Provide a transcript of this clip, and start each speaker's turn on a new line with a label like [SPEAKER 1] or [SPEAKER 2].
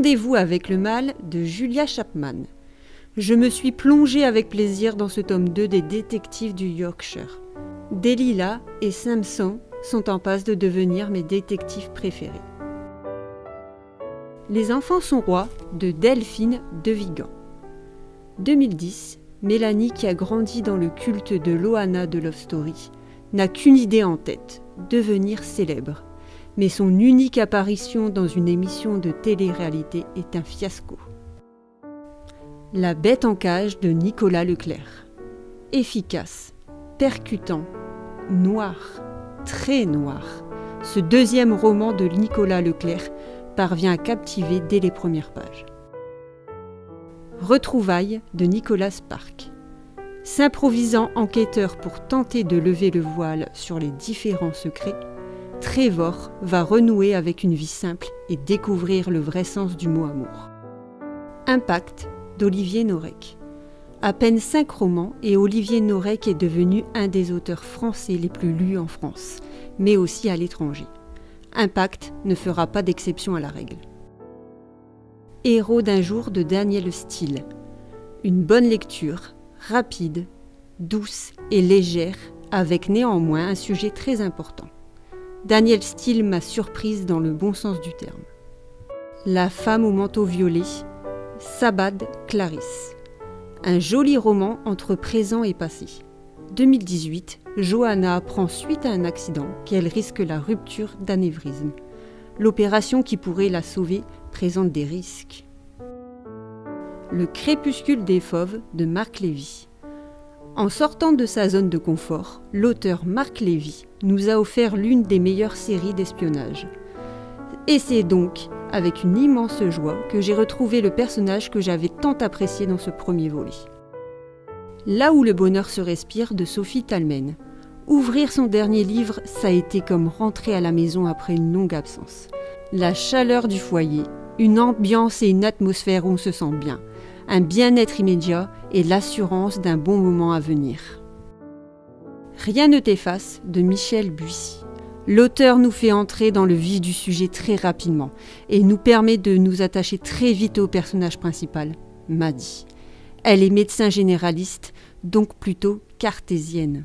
[SPEAKER 1] Rendez-vous avec le mal de Julia Chapman. Je me suis plongée avec plaisir dans ce tome 2 des détectives du Yorkshire. Delilah et Samson sont en passe de devenir mes détectives préférés. Les enfants sont rois de Delphine de Vigan. 2010, Mélanie, qui a grandi dans le culte de Loana de Love Story, n'a qu'une idée en tête, devenir célèbre. Mais son unique apparition dans une émission de télé-réalité est un fiasco. La bête en cage de Nicolas Leclerc. Efficace, percutant, noir, très noir, ce deuxième roman de Nicolas Leclerc parvient à captiver dès les premières pages. Retrouvailles de Nicolas Sparks. S'improvisant enquêteur pour tenter de lever le voile sur les différents secrets, Trevor va renouer avec une vie simple et découvrir le vrai sens du mot amour. Impact d'Olivier Norek. À peine 5 romans et Olivier Norek est devenu un des auteurs français les plus lus en France, mais aussi à l'étranger. Impact ne fera pas d'exception à la règle. Héros d'un jour de Daniel Steele. Une bonne lecture, rapide, douce et légère, avec néanmoins un sujet très important. Daniel Steele m'a surprise dans le bon sens du terme. La femme au manteau violet, Sabad Clarisse. Un joli roman entre présent et passé. 2018, Johanna apprend suite à un accident qu'elle risque la rupture d'anévrisme. L'opération qui pourrait la sauver présente des risques. Le crépuscule des fauves de Marc Lévy. En sortant de sa zone de confort, l'auteur Marc Lévy nous a offert l'une des meilleures séries d'espionnage. Et c'est donc avec une immense joie que j'ai retrouvé le personnage que j'avais tant apprécié dans ce premier volet. Là où le bonheur se respire de Sophie Talmen. Ouvrir son dernier livre, ça a été comme rentrer à la maison après une longue absence. La chaleur du foyer, une ambiance et une atmosphère où on se sent bien, un bien-être immédiat et l'assurance d'un bon moment à venir. Rien ne t'efface de Michel Buissy. L'auteur nous fait entrer dans le vif du sujet très rapidement et nous permet de nous attacher très vite au personnage principal, Maddy. Elle est médecin généraliste, donc plutôt cartésienne.